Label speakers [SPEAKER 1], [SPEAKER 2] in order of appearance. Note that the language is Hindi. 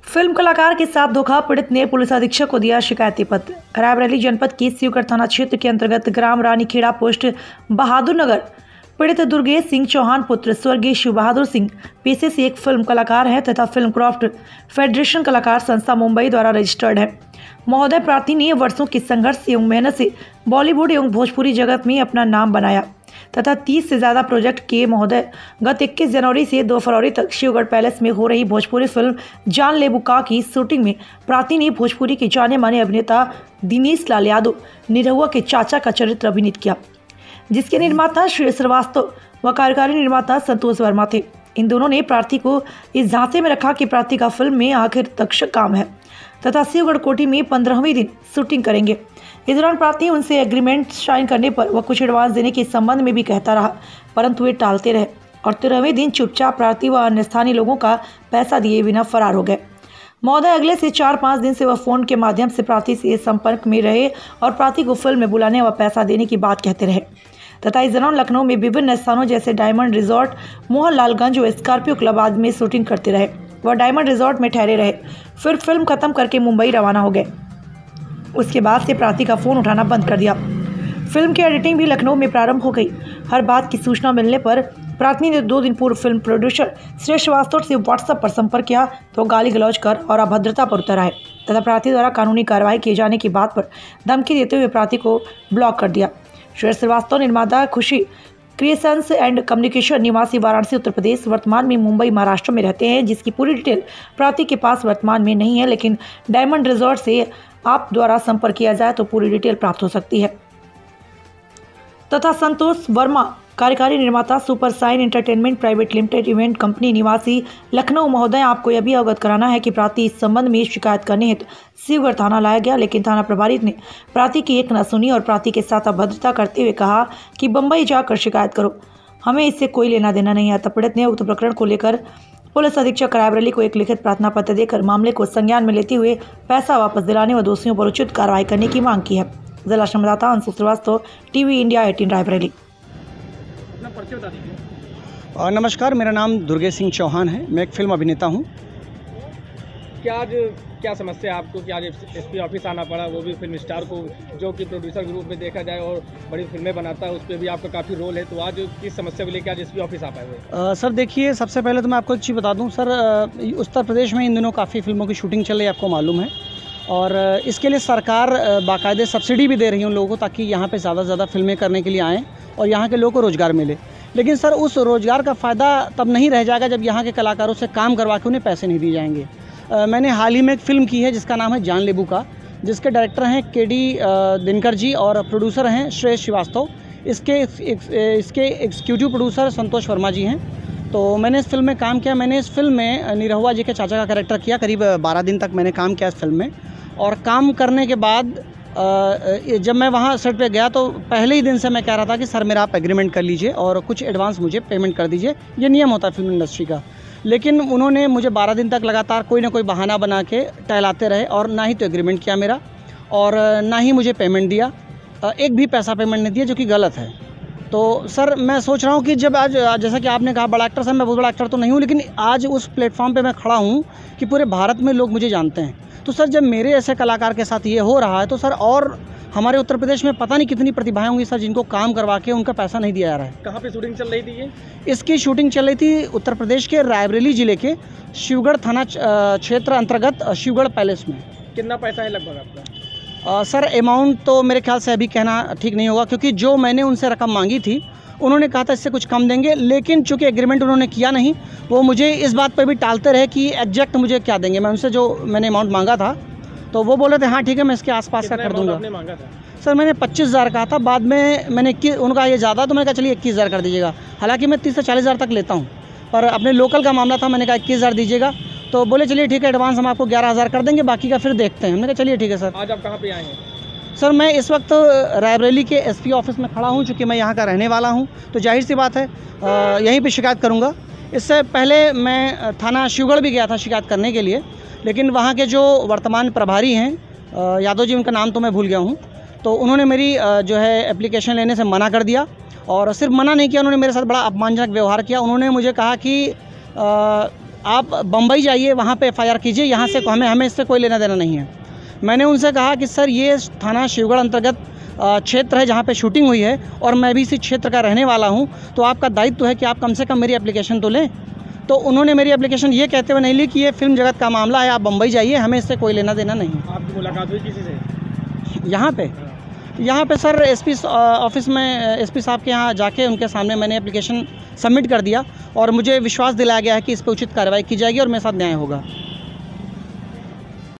[SPEAKER 1] फिल्म कलाकार के साथ धोखा, पीड़ित ने पुलिस अधीक्षक को दिया शिकायती पत्र। रायबरेली जनपद की शिवगढ़ थाना क्षेत्र के अंतर्गत ग्राम रानीखेड़ा पोस्ट बहादुर नगर पीड़ित दुर्गेश सिंह चौहान पुत्र स्वर्गीय शिव बहादुर सिंह पेशे से एक फिल्म कलाकार है तथा फिल्म क्राफ्ट फेडरेशन कलाकार संस्था मुंबई द्वारा रजिस्टर्ड है। महोदय प्रार्थी ने वर्षों की संघर्ष एवं मेहनत से बॉलीवुड एवं भोजपुरी जगत में अपना नाम बनाया तथा 30 से ज़्यादा प्रोजेक्ट किए। महोदय गत 21 जनवरी से 2 फरवरी तक शिवगढ़ पैलेस में हो रही भोजपुरी फिल्म जान ले बुका की शूटिंग में प्रार्थी ने भोजपुरी के जाने माने अभिनेता दिनेश लाल यादव निरहुआ के चाचा का चरित्र अभिनीत किया, जिसके निर्माता श्री श्रीवास्तव व कार्यकारी निर्माता संतोष वर्मा थे। इन दोनों ने प्रार्थी को इस झांसे में रखा कि प्रार्थी का फिल्म में आखिर तक काम है तथा शिवगढ़ कोठी में 15वें दिन शूटिंग करेंगे। इस दौरान प्रार्थी उनसे एग्रीमेंट साइन करने पर वह कुछ एडवांस देने के संबंध में भी कहता रहा, परंतु वे टालते रहे और 13वें दिन चुपचाप प्रार्थी व अन्य स्थानीय लोगों का पैसा दिए बिना फरार हो गए। महोदय अगले से 4-5 दिन से वह फोन के माध्यम से प्रार्थी से संपर्क में रहे और प्रार्थी को फिल्म में बुलाने व पैसा देने की बात कहते रहे तथा इस दौरान लखनऊ में विभिन्न स्थानों जैसे डायमंड रिजॉर्ट, मोहनलालगंज व स्कॉर्पियो क्लब आदि में शूटिंग करते रहे। वह डायमंड रिजॉर्ट में ठहरे रहे, फिर फिल्म खत्म करके मुंबई रवाना हो गए। उसके बाद से प्रार्थी का फ़ोन उठाना बंद कर दिया। फिल्म की एडिटिंग भी लखनऊ में प्रारंभ हो गई। हर बात की सूचना मिलने पर प्रार्थी ने 2 दिन पूर्व फिल्म प्रोड्यूसर श्री श्रीवास्तव से व्हाट्सएप पर संपर्क किया तो गाली गलौज कर और अभद्रता पर उतर आए तथा प्रार्थी द्वारा कानूनी कार्रवाई किए जाने की बात पर धमकी देते हुए प्रार्थी को ब्लॉक कर दिया। श्री श्रीवास्तव निर्माता खुशी क्रिएशंस एंड कम्युनिकेशन निवासी वाराणसी उत्तर प्रदेश, वर्तमान में मुंबई महाराष्ट्र में रहते हैं, जिसकी पूरी डिटेल प्रार्थी के पास वर्तमान में नहीं है, लेकिन डायमंड रिजॉर्ट से आप द्वारा संपर्क किया जाए तो पूरी डिटेल प्राप्त हो सकती है। तथा संतोष वर्मा कार्यकारी निर्माता super sign entertainment private limited event company निवासी लखनऊ, महोदय आपको यह भी अवगत कराना है कि प्रार्थी इस संबंध में शिकायत करने हेतु शिवगढ़ थाना लाया गया, लेकिन थाना प्रभारी ने प्रार्थी की एक न सुनी और प्रार्थी के साथ अभद्रता करते हुए कहा कि बम्बई जाकर शिकायत करो, हमें इससे कोई लेना देना नहीं आता। पीड़ित ने उक्त प्रकरण को लेकर पुलिस अधीक्षक रायबरेली को एक लिखित प्रार्थना पत्र देकर मामले को संज्ञान में लेते हुए पैसा वापस दिलाने व दोषियों पर उचित कार्रवाई करने की मांग की है। जिला संवाददाता अंशु श्रीवास्तव, टीवी इंडिया 18 रायबरेली।
[SPEAKER 2] नमस्कार, मेरा नाम दुर्गेश सिंह चौहान है। मैं एक फिल्म अभिनेता हूँ।
[SPEAKER 3] क्या समस्या है आपको कि आज एसपी ऑफिस आना पड़ा, वो भी फिल्म स्टार को जो कि प्रोड्यूसर के रूप में देखा जाए और बड़ी फिल्में बनाता है, उस पर भी आपका काफ़ी रोल है, तो आज किस समस्या को लेकर आज एसपी ऑफिस आ पाए हुए?
[SPEAKER 2] सर देखिए, सबसे पहले तो मैं आपको एक चीज़ बता दूं सर, उत्तर प्रदेश में इन दिनों काफ़ी फिल्मों की शूटिंग चल रही है, आपको मालूम है, और इसके लिए सरकार बाकायदे सब्सिडी भी दे रही है उन लोगों को, ताकि यहाँ पर ज़्यादा से ज़्यादा फिल्में करने के लिए आएँ और यहाँ के लोगों को रोज़गार मिले। लेकिन सर उस रोज़गार का फ़ायदा तब नहीं रह जाएगा जब यहाँ के कलाकारों से काम करवा के उन्हें पैसे नहीं दिए जाएंगे। मैंने हाल ही में एक फ़िल्म की है जिसका नाम है जान ले बुका, जिसके डायरेक्टर हैं केडी दिनकर जी और प्रोड्यूसर हैं श्री श्रीवास्तव। इसके एग्जीक्यूटिव प्रोड्यूसर संतोष वर्मा जी हैं। तो मैंने इस फिल्म में काम किया। मैंने इस फिल्म में निरहुआ जी के चाचा का कैरेक्टर किया। करीब 12 दिन तक मैंने काम किया इस फिल्म में, और काम करने के बाद जब मैं वहाँ सेट पे गया तो पहले ही दिन से मैं कह रहा था कि सर मेरा आप एग्रीमेंट कर लीजिए और कुछ एडवांस मुझे पेमेंट कर दीजिए, ये नियम होता है फिल्म इंडस्ट्री का। लेकिन उन्होंने मुझे 12 दिन तक लगातार कोई ना कोई बहाना बना के टहलाते रहे और ना ही तो एग्रीमेंट किया मेरा और ना ही मुझे पेमेंट दिया, एक भी पैसा पेमेंट नहीं दिया, जो कि गलत है। तो सर मैं सोच रहा हूँ कि जब आज जैसा कि आपने कहा बड़ा एक्टर, सर मैं बहुत बड़ा एक्टर तो नहीं हूँ, लेकिन आज उस प्लेटफॉर्म पे मैं खड़ा हूँ कि पूरे भारत में लोग मुझे जानते हैं। तो सर जब मेरे ऐसे कलाकार के साथ ये हो रहा है तो सर और हमारे उत्तर प्रदेश में पता नहीं कितनी प्रतिभाएं होंगी सर, जिनको काम करवा के उनका पैसा नहीं दिया जा रहा है।
[SPEAKER 3] कहाँ पे शूटिंग चल रही थी ये? इसकी
[SPEAKER 2] शूटिंग चल रही थी उत्तर प्रदेश के रायबरेली ज़िले के शिवगढ़ थाना क्षेत्र अंतर्गत शिवगढ़ पैलेस में।
[SPEAKER 3] कितना पैसा है लगभग आपका?
[SPEAKER 2] सर अमाउंट तो मेरे ख्याल से अभी कहना ठीक नहीं होगा, क्योंकि जो मैंने उनसे रकम मांगी थी उन्होंने कहा था इससे कुछ कम देंगे, लेकिन चूँकि एग्रीमेंट उन्होंने किया नहीं, वो मुझे इस बात पर भी टालते रहे कि एग्जैक्ट मुझे क्या देंगे। मैं उनसे जो मैंने अमाउंट मांगा था तो वो बोले थे हाँ ठीक है मैं इसके आसपास का कर दूंगा।
[SPEAKER 3] मांगा था
[SPEAKER 2] सर मैंने 25,000 कहा था, बाद में मैंने उनका ये ज़्यादा, तो मैंने कहा चलिए 21,000 कर दीजिएगा। हालांकि मैं 30 से 40,000 तक लेता हूँ, पर अपने लोकल का मामला था, मैंने कहा 21,000 दीजिएगा। तो बोले चलिए ठीक है, एडवांस हम आपको 11,000 कर देंगे, बाकी का फिर देखते हैं। मैंने कहा चलिए ठीक है सर।
[SPEAKER 3] आज आप कहाँ पे आए हैं?
[SPEAKER 2] सर मैं इस वक्त रायबरेली के एसपी ऑफिस में खड़ा हूँ, चूँकि मैं यहाँ का रहने वाला हूँ, तो जाहिर सी बात है यहीं पर शिकायत करूँगा। इससे पहले मैं थाना शिवगढ़ भी गया था शिकायत करने के लिए, लेकिन वहाँ के जो वर्तमान प्रभारी हैं यादव जी, उनका नाम तो मैं भूल गया हूँ, तो उन्होंने मेरी जो है एप्लीकेशन लेने से मना कर दिया। और सिर्फ मना नहीं किया, उन्होंने मेरे साथ बड़ा अपमानजनक व्यवहार किया। उन्होंने मुझे कहा कि आप बम्बई जाइए, वहाँ पे FIR कीजिए, यहाँ से हमें इससे कोई लेना देना नहीं है। मैंने उनसे कहा कि सर ये थाना शिवगढ़ अंतर्गत क्षेत्र है जहाँ पे शूटिंग हुई है और मैं भी इसी क्षेत्र का रहने वाला हूँ, तो आपका दायित्व है कि आप कम से कम मेरी एप्लीकेशन तो लें। तो उन्होंने मेरी एप्लीकेशन ये कहते हुए नहीं ली कि ये फिल्म जगत का मामला है, आप बम्बई जाइए, हमें इससे कोई लेना देना नहीं।
[SPEAKER 3] आपकी मुलाकात हुई किसी से
[SPEAKER 2] यहाँ पे सर SP ऑफिस में SP साहब के यहाँ जाके उनके सामने मैंने एप्लीकेशन सबमिट कर दिया और मुझे विश्वास दिलाया गया है कि इस पर उचित कार्रवाई की जाएगी और मेरे साथ न्याय होगा।